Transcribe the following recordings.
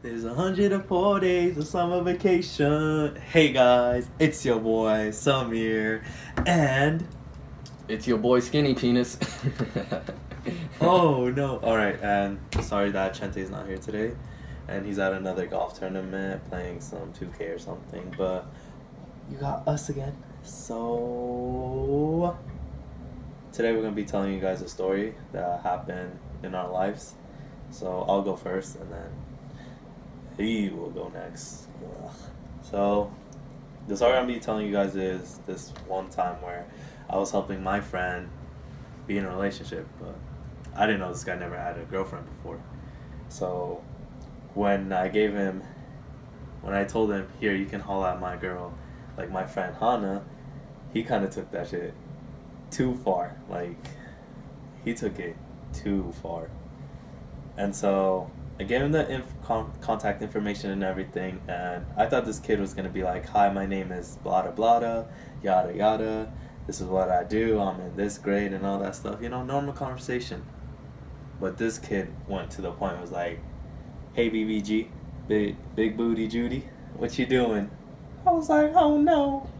There's 104 days of summer vacation. Hey guys, it's your boy Samir, and It's your boy Skinny Penis. oh no, all right, and sorry that Chente's not here today, and he's at another golf tournament playing some 2K or something. But you got us again, so today we're gonna be telling you guys a story that happened in our lives. So I'll go first, and then he will go next. Ugh. So, the story I'm be telling you guys is this one time where I was helping my friend be in a relationship, but I didn't know this guy never had a girlfriend before. So, when I gave him, when I told him, here, you can haul at my girl, like my friend Hana, he kind of took that shit too far. Like, he took it too far. And so I gave him the contact information and everything, and I thought this kid was gonna be like, "Hi, my name is blada blada, yada yada. This is what I do. I'm in this grade and all that stuff. You know, normal conversation." But this kid went to the point. And was like, "Hey, BBG, big booty Judy, what you doing?" I was like, "Oh no,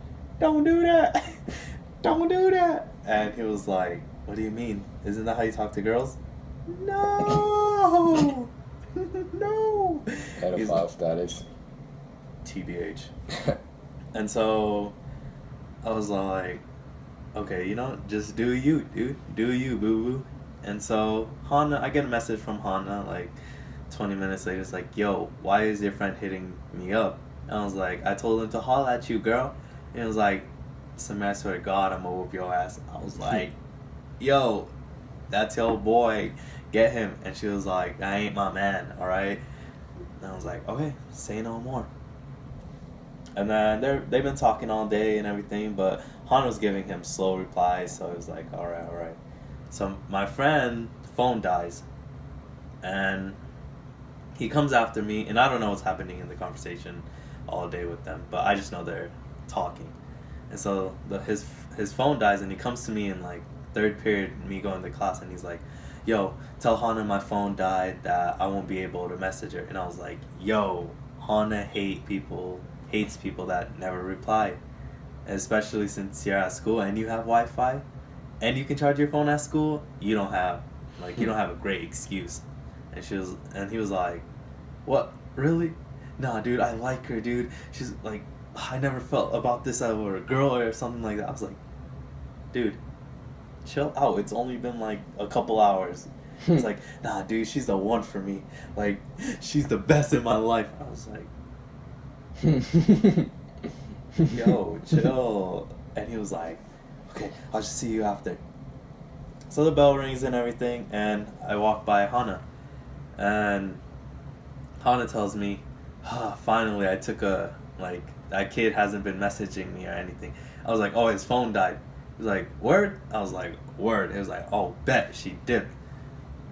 don't do that, don't do that." And he was like, "What do you mean? Isn't that how you talk to girls?" No, no. Pedophile status. TBH. And so I was like, okay, just do you, dude. Do you, boo boo. And so Hana, I get a message from Hana like 20 minutes later. It's like, yo, why is your friend hitting me up? And I was like, I told him to holler at you, girl. And it was like, I swear to God, I'm gonna whoop your ass. I was like, yo, that's your boy. Get him. And she was like, that ain't my man, alright? And I was like, okay, say no more. And then they've been talking all day and everything, but Han was giving him slow replies, so he was like, alright. So my friend phone dies, and he comes after me, and I don't know what's happening in the conversation all day with them, but I just know they're talking. And so his phone dies, and he comes to me in like third period, me going to class, and he's like, yo, tell Hana my phone died, that I won't be able to message her. And I was like, yo, Hana hates people that never reply. Especially since you're at school and you have Wi-Fi and you can charge your phone at school, you don't have a great excuse. And he was like, what, really? Nah, dude, I like her, dude. She's like, I never felt about this over a girl or something like that. I was like, dude, chill out. It's only been like a couple hours. It's like, nah, dude, she's the one for me. Like, she's the best in my life. I was like, yo, chill. And he was like, okay, I'll just see you after. So the bell rings and everything, and I walk by Hana. And Hana tells me, finally, I took that kid hasn't been messaging me or anything. I was like, oh, his phone died. He was like, word? I was like, word. He was like, oh, bet, she dipped.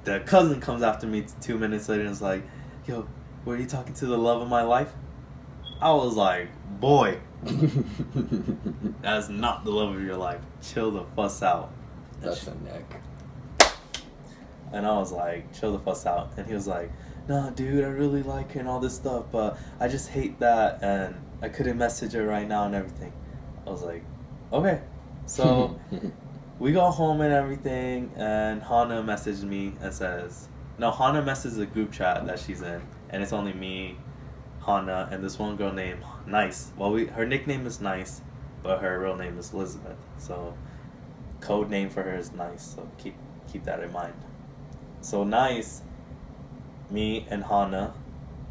The cousin comes after me 2 minutes later and is like, yo, were you talking to the love of my life? I was like, boy, that's not the love of your life. Chill the fuss out. That's a neck. And I was like, chill the fuss out. And he was like, nah, dude, I really like her and all this stuff, but I just hate that, and I couldn't message her right now and everything. I was like, okay. So we go home and everything, and Hana messaged me and says, no, Hana messages the group chat that she's in, and it's only me, Hana, and this one girl named Nice. Well, her nickname is Nice, but her real name is Elizabeth. So code name for her is Nice. So keep that in mind. So Nice, me and Hana,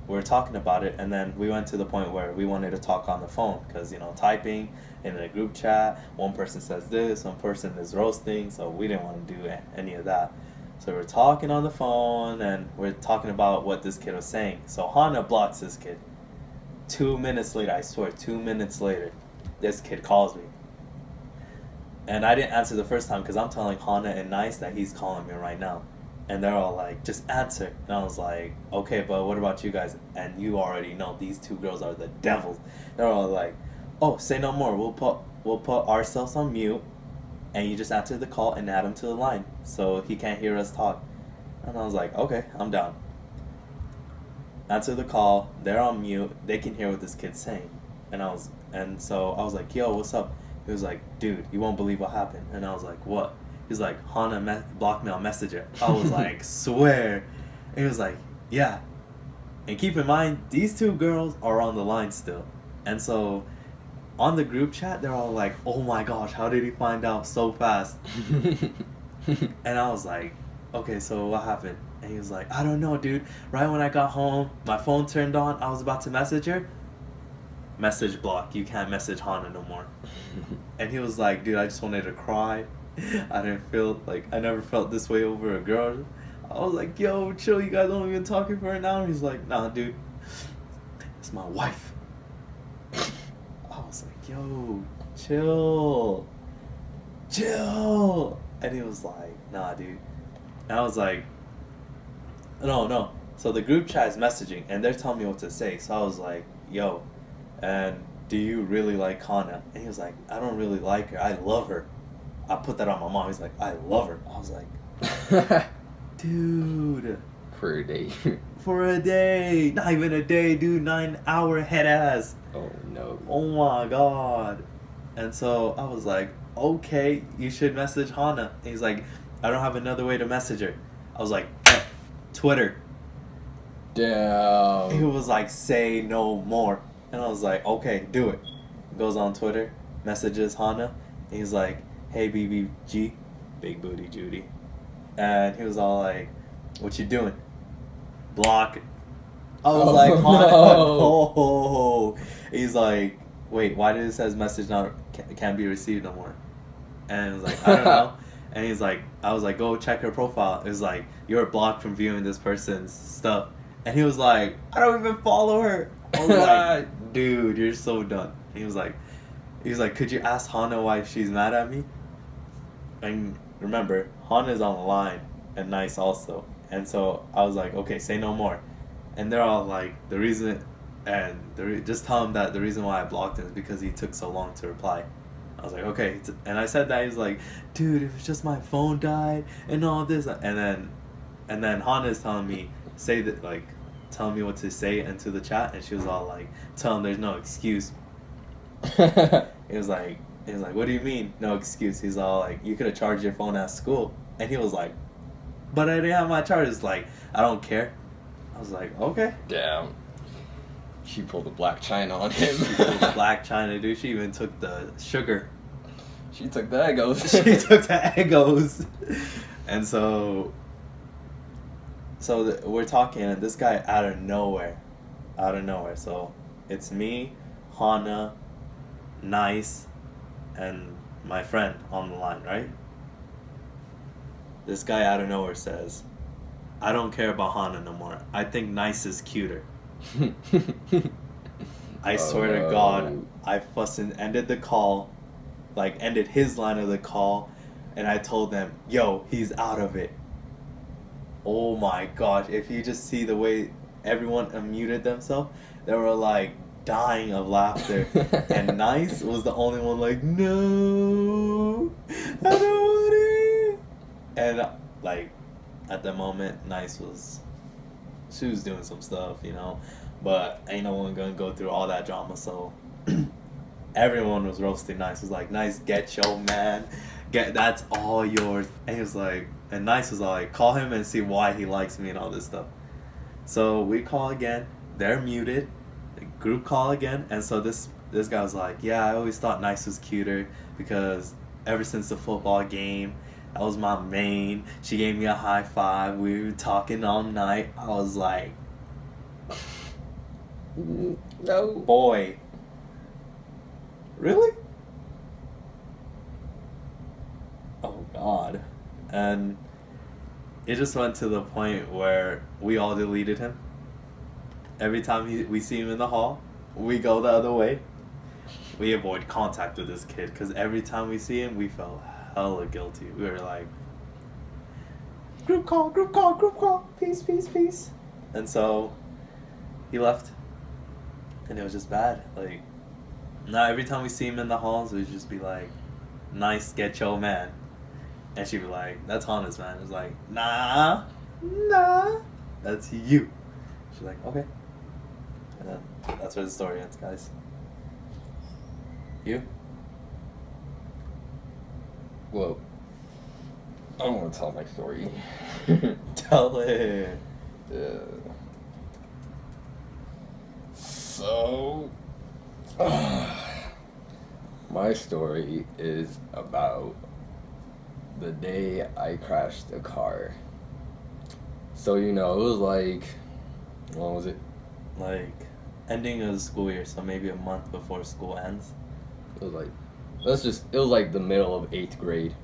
we were talking about it, and then we went to the point where we wanted to talk on the phone because typing in a group chat, one person says this, one person is roasting, so we didn't want to do any of that. So we're talking on the phone, and we're talking about what this kid was saying. So Hana blocks this kid. 2 minutes later, I swear, 2 minutes later, this kid calls me. And I didn't answer the first time because I'm telling Hana and Nice that he's calling me right now. And they're all like, just answer. And I was like, okay, but what about you guys? And you already know these two girls are the devils. They're all like, oh, say no more. We'll put ourselves on mute, and you just answer the call and add him to the line so he can't hear us talk. And I was like, okay, I'm down. Answer the call. They're on mute. They can hear what this kid's saying. So I was like, yo, what's up? He was like, dude, you won't believe what happened. And I was like, what? He's like, Hana blocked me on Messenger. I was like, swear. And he was like, yeah. And keep in mind, these two girls are on the line still. And so on the group chat, they're all like, oh my gosh, how did he find out so fast? And I was like, okay, so what happened? And he was like, I don't know, dude. Right when I got home, my phone turned on. I was about to message her. Message block. You can't message Hana no more. And he was like, dude, I just wanted to cry. I never felt this way over a girl. I was like, yo, chill, you guys don't even talking for an hour. He's like, nah, dude, it's my wife. I was like, yo, chill. And he was like, nah, dude. And I was like, no. So the group chat is messaging, and they're telling me what to say. So I was like, yo, and do you really like Hana? And he was like, I don't really like her. I love her. I put that on my mom. He's like, I love her. I was like, dude. For a day. For a day. Not even a day, dude. 9-hour head ass. Oh, no. Oh, my God. And so I was like, okay, you should message Hana. And he's like, I don't have another way to message her. I was like, Twitter. Damn. He was like, say no more. And I was like, okay, do it. Goes on Twitter, messages Hana. And he's like, hey, BBG, Big Booty Judy. And he was all like, what you doing? Block. I was like, Hana. No. Oh. He's like, wait, why did it says message can't be received no more? And I was like, I don't know. And he's like, I was like, go check her profile. It was like, you're blocked from viewing this person's stuff. And he was like, I don't even follow her. I was like, dude, you're so done. And he was like, could you ask Hana why she's mad at me? And remember, Hana's on the line and Nice also. And so I was like, okay, say no more. And they're all like, just tell him that the reason why I blocked him is because he took so long to reply. I was like, okay. And I said that. He's like, dude, it was just my phone died and all this. And then Hana is telling me, telling me what to say into the chat. And she was all like, tell him there's no excuse. He was like, what do you mean, no excuse? He's all like, you could have charged your phone at school. And he was like, but I didn't have my charges. Like, I don't care. I was like, okay. Damn. She pulled the Black China on him. She pulled the Black China, dude. She even took the sugar. She took the Eggos. She took the Eggos. And so we're talking, and this guy out of nowhere. So it's me, Hana, Nice, and my friend on the line, right? This guy out of nowhere says, I don't care about Hana no more. I think Nice is cuter. I swear to God, I fucking ended the call, ended his line of the call, and I told them, yo, he's out of it. Oh my gosh, if you just see the way everyone unmuted themselves, they were like dying of laughter. And Nice was the only one like, no, I don't want it. And at the moment, Nice was, she was doing some stuff, but ain't no one gonna go through all that drama, so everyone was roasting Nice. It was like, Nice, get your man, that's all yours. And he was like, and Nice was like, call him and see why he likes me and all this stuff. So we call again, they're muted, the group call again, and so this guy was like, yeah, I always thought Nice was cuter because ever since the football game, that was my main. She gave me a high five. We were talking all night. I was like, no. Boy. Really? Oh, God. And it just went to the point where we all deleted him. Every time we see him in the hall, we go the other way. We avoid contact with this kid because every time we see him, we felt hella guilty. We were like, group call, peace. And so he left, and it was just bad. Now every time we see him in the halls, we'd just be like, Nice, get your man. And she'd be like, that's Hana's man. It's like, nah, that's you. She's like, okay. And then that's where the story ends, guys. You? Well, I don't want to tell my story. Tell it. Yeah. So, my story is about the day I crashed a car. So, it was like, what was it? Like, ending of the school year, so maybe a month before school ends. It was like, it was like the middle of 8th grade.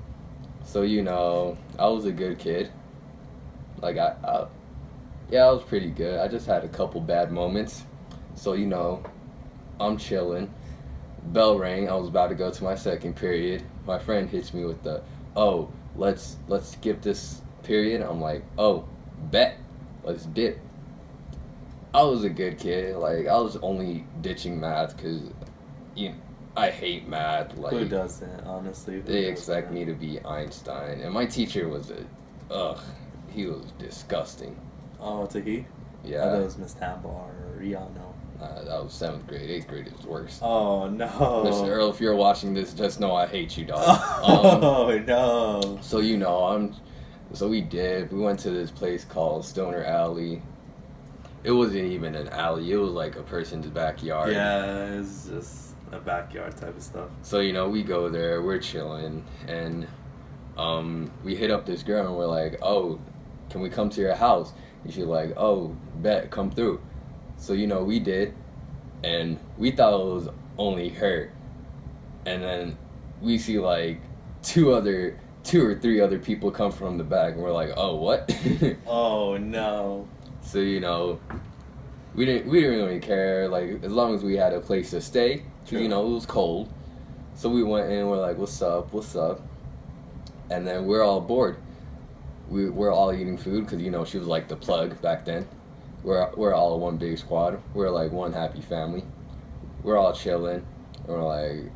So, I was a good kid. Like, yeah, I was pretty good. I just had a couple bad moments. So, I'm chilling. Bell rang. I was about to go to my second period. My friend hits me with oh, let's skip this period. I'm like, oh, bet. Let's dip. I was a good kid. Like, I was only ditching math because, I hate math. Like, Who doesn't, honestly? They expect me to be Einstein. And my teacher was he was disgusting. Oh, it's a he? Yeah. I thought it was Miss Tambar or Rihanna. That was 7th grade. 8th grade is worse. Oh, no. Mr. Earl, if you're watching this, just know I hate you, dog. Oh, no. So, so we did. We went to this place called Stoner Alley. It wasn't even an alley. It was like a person's backyard. Yeah, it's just a backyard type of stuff. So, we go there. We're chilling. And we hit up this girl and we're like, oh, can we come to your house? And she's like, oh, bet, come through. So, we did, and we thought it was only her. And then we see like two or three other people come from the back, and we're like, oh, what? Oh, no. So, we didn't really care, like, as long as we had a place to stay, because, it was cold. So we went in, we're like, what's up? And then we're all bored. We're all eating food, because, she was like the plug back then. We're all one big squad. We're like one happy family. We're all chilling. We're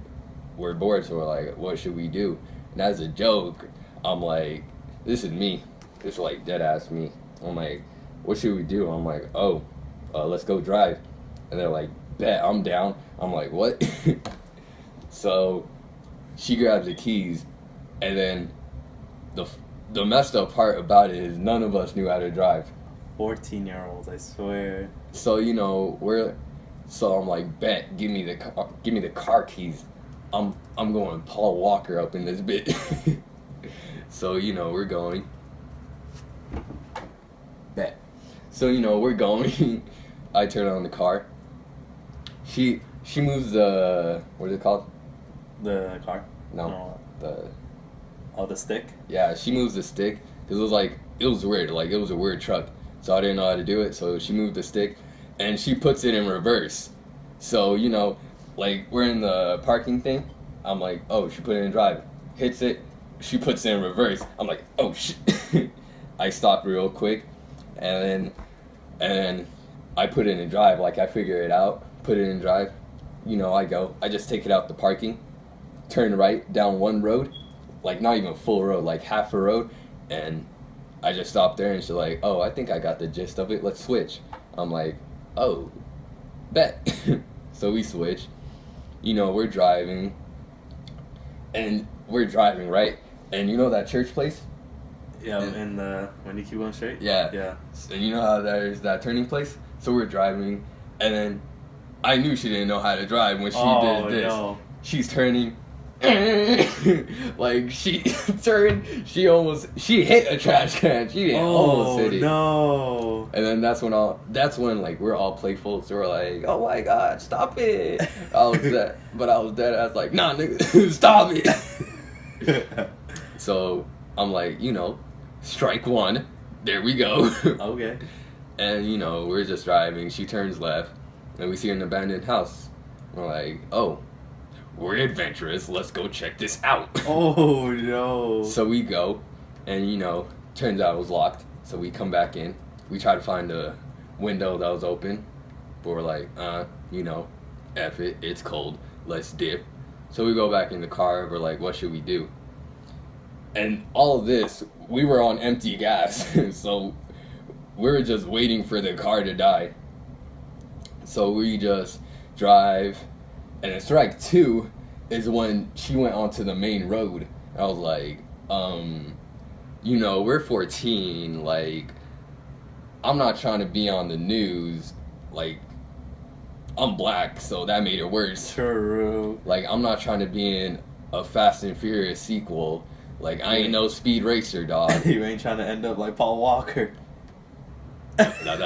bored, so we're like, what should we do? And as a joke, I'm like, this is me. It's like dead ass me. I'm like, what should we do? I'm like, oh, let's go drive. And they're like, bet, I'm down. I'm like, what? So she grabs the keys, and then the messed up part about it is none of us knew how to drive. 14-year-olds, I swear. So so I'm like, bet, give me the car keys. I'm going Paul Walker up in this bit. So we're going. Bet. So we're going. I turn on the car. She moves the, what is it called? The car? No. The stick? Yeah, she moves the stick because it was weird. Like, it was a weird truck. So I didn't know how to do it, so she moved the stick, and she puts it in reverse. So, like, we're in the parking thing. I'm like, oh, she put it in drive. Hits it, she puts it in reverse. I'm like, oh, shit. I stopped real quick, and then I put it in drive. Like, I figure it out, put it in drive. I just take it out the parking, turn right down one road, like, not even full road, like half a road, and I just stopped there, and she's like, oh, I think I got the gist of it. Let's switch. I'm like, oh, bet. So we switch. We're driving. And we're driving, right? And that church place? Yeah, when you keep going straight? Yeah. Yeah. And how there's that turning place? So we're driving. And then I knew she didn't know how to drive when she did this. No. She's turning. Like, she turned, she hit a trash can. She didn't almost hit it. No. And then that's when like we're all playful, so we're like, oh my god, stop it. I was dead. I was like, nah, nigga, stop it. So I'm like, strike one. There we go. Okay. And we're just driving. She turns left, and we see an abandoned house. We're like, oh, we're adventurous. Let's go check this out. Oh, no. So we go, and turns out it was locked. So we come back in. We try to find a window that was open, but we're like, F it. It's cold. Let's dip. So we go back in the car. We're like, what should we do? And all of this, we were on empty gas. So we were just waiting for the car to die. So we just drive, and then strike two is when she went onto the main road. I was like, you know, we're 14, like, I'm not trying to be on the news, like, I'm black, so that made it worse. True. Like, I'm not trying to be in a Fast and Furious sequel. Like, I ain't no speed racer, dog. You ain't trying to end up like Paul Walker. Now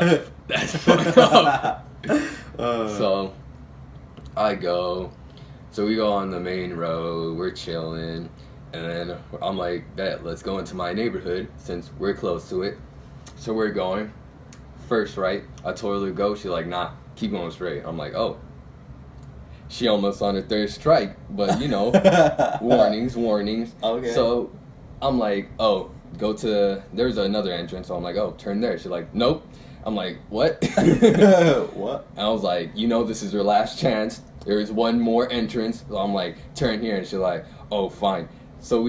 that's fucked up. So, I go. So we go on the main road, we're chilling, and then I'm like, bet, let's go into my neighborhood since we're close to it. So we're going. First right, I told her to go, she's like, nah, keep going straight. I'm like, oh. She almost on her third strike, but you know, warnings. Okay. So I'm like, oh, go to, there's another entrance. So I'm like, oh, turn there. She's like, nope. I'm like, what? What? And I was like, you know, this is your last chance. There's one more entrance. So I'm like, turn here. And she's like, oh, fine. So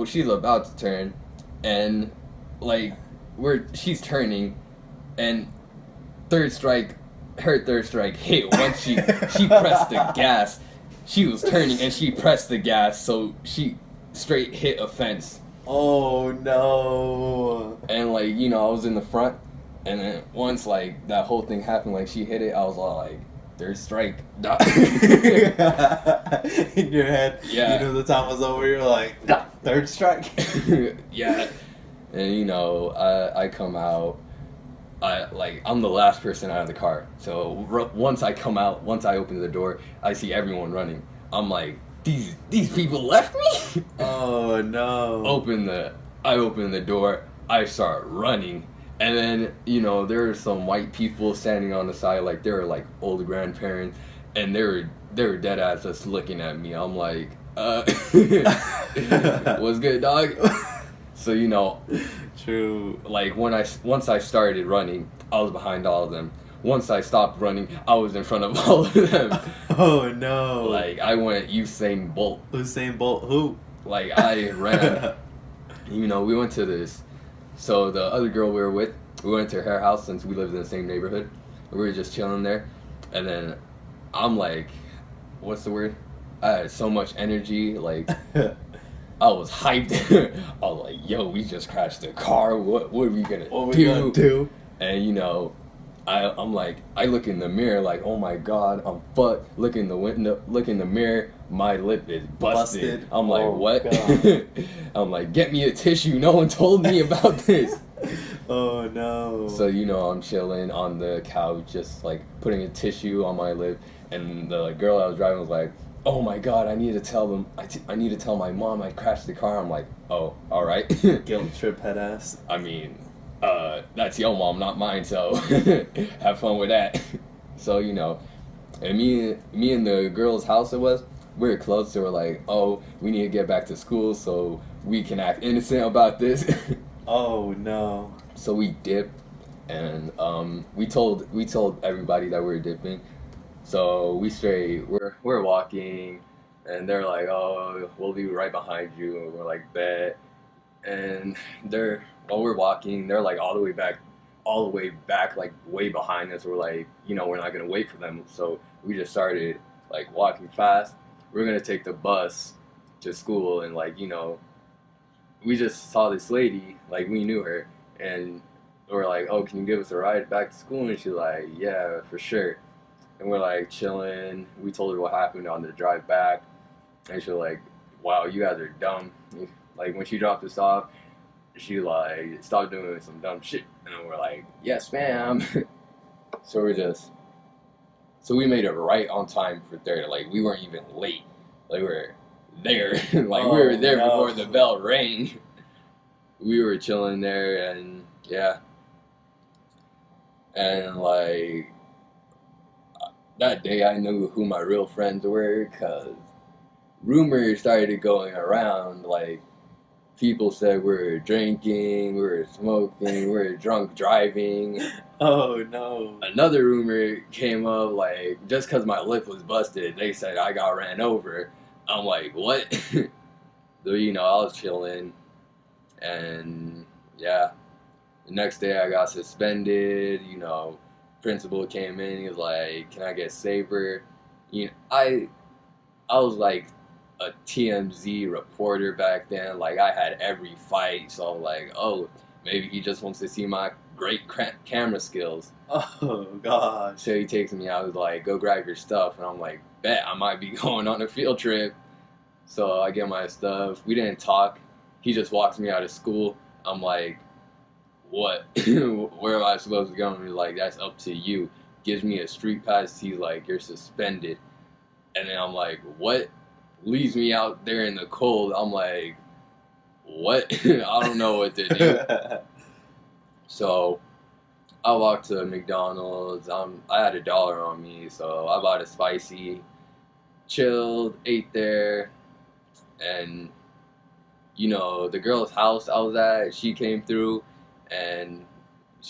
she's about to turn, and like, she's turning, and her third strike hit once she pressed the gas. She was turning and she pressed the gas, so she straight hit a fence. Oh no. And like, you know, I was in the front, and then once like that whole thing happened, like she hit it, I was all like, third strike. In your head, Yeah. you knew the time was over, you're like, third strike. Yeah. And you know, I come out, I'm the last person out of the car. So once I come out, once I open the door, I see everyone running. I'm like, these people left me? Oh no. I open the door, I start running. And then, you know, there were some white people standing on the side, like they were like old grandparents, and they were dead ass just looking at me. I'm like, what's good, dog? So, you know, True. like once I started running, I was behind all of them. Once I stopped running, I was in front of all of them. Oh no. Like I went Usain Bolt. Usain Bolt who? Like I ran. You know, we went to this. So the other girl we were with, we went to her house since we lived in the same neighborhood. We were just chilling there, and then I'm like, what's the word? I had so much energy, like. I was hyped. I was like, yo, we just crashed the car. What are we gonna do? And you know, I'm like, I look in the mirror like, oh my god, I'm fucked. Look in the window, look in the mirror, my lip is busted. I'm like, what? I'm like, get me a tissue. No one told me about this. Oh no. So you know, I'm chilling on the couch, just like putting a tissue on my lip, and the girl I was driving was like, oh my god, I need to tell them. I need to tell my mom I crashed the car. I'm like, oh, all right. Guilt trip head ass. I mean, that's your mom, not mine. So have fun with that. So you know, and me and the girl's house we were close. So we're like, oh, we need to get back to school so we can act innocent about this. Oh no. So we dipped, and we told everybody that we were dipping. So we're walking, and they're like, oh, we'll be right behind you, and we're like, bet. And while we're walking, they're like all the way back, like way behind us. We're like, you know, we're not gonna wait for them, so we just started like walking fast. We're gonna take the bus to school, and like, you know, we just saw this lady, like we knew her, and we're like, oh, can you give us a ride back to school? And she's like, yeah, for sure. And we're like chilling. We told her what happened on the drive back, and she's like, wow, you guys are dumb. Like when she dropped us off, she like stopped doing some dumb shit, and we're like, yes, ma'am. So we made it right on time for third. Like we weren't even late. Like we were there. Like we were there before the bell rang. We were chilling there, and yeah, and like that day I knew who my real friends were, because rumors started going around, like people said we were drinking, we were smoking, we were drunk driving. Oh no. Another rumor came up, like just because my lip was busted, they said I got ran over. I'm like, what? So, you know, I was chilling, and yeah, The next day I got suspended. Principal came in. He was like, "Can I get saber?" I was like a TMZ reporter back then. Like I had every fight, so I'm like, oh, maybe he just wants to see my great camera skills. Oh gosh. So he takes me out. He's like, "Go grab your stuff," and I'm like, "Bet I might be going on a field trip." So I get my stuff. We didn't talk. He just walks me out of school. I'm like, "What? Where am I supposed to go?" And he's like, "That's up to you." Gives me a street pass. He's like, "You're suspended." And then I'm like, "What?" Leaves me out there in the cold. I'm like, "What?" I don't know what to do. So I walked to McDonald's. I had $1 on me, so I bought a spicy, chilled, ate there, and the girl's house I was at, she came through, and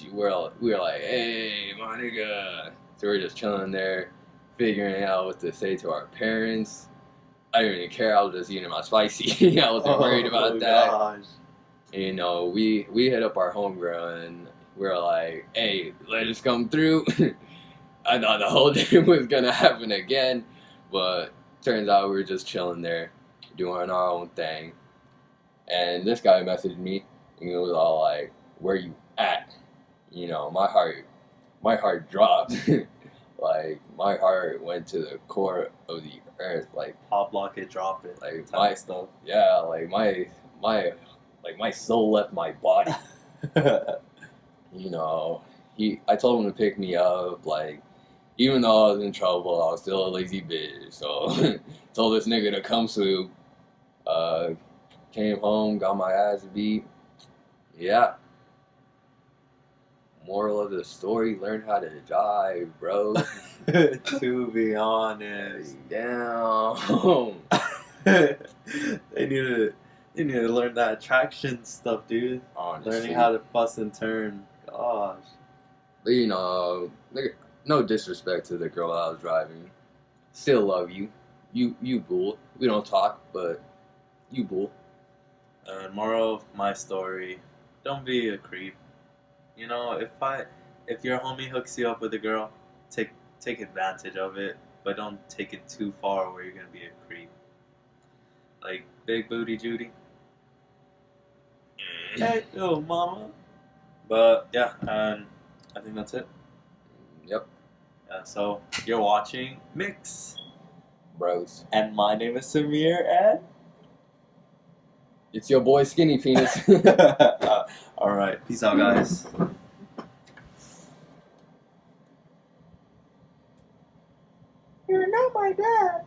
we were like, "Hey, my nigga." So we were just chilling there, figuring out what to say to our parents. I didn't even care. I was just eating my spicy. I wasn't worried about that. Gosh. We hit up our homegirl and we were like, "Hey, let us come through." I thought the whole day was gonna happen again, but turns out we were just chilling there, doing our own thing. And this guy messaged me, and he was all like, "Where you at?" My heart dropped. Like my heart went to the core of the earth. Like Pop lock it, drop it. Like type my of stuff. yeah, like my soul left my body. I told him to pick me up. Like even though I was in trouble, I was still a lazy bitch. So told this nigga to come swoop. Came home, got my ass beat. Yeah. Moral of the story: learn how to drive, bro. To be honest. Damn. They need to learn that traction stuff, dude. Honestly. Learning how to fuss and turn. Gosh. But nigga, no disrespect to the girl I was driving. Still love you. You bull. We don't talk, but you bull. Moral of my story: don't be a creep. If your homie hooks you up with a girl, take advantage of it, but don't take it too far where you're gonna be a creep. Like big booty Judy. Hey, yo, mama. But yeah, and I think that's it. Yep, So you're watching Mix, bros. and my name is Samir, and It's your boy Skinny Penis. all right, peace out, guys. You're not my dad.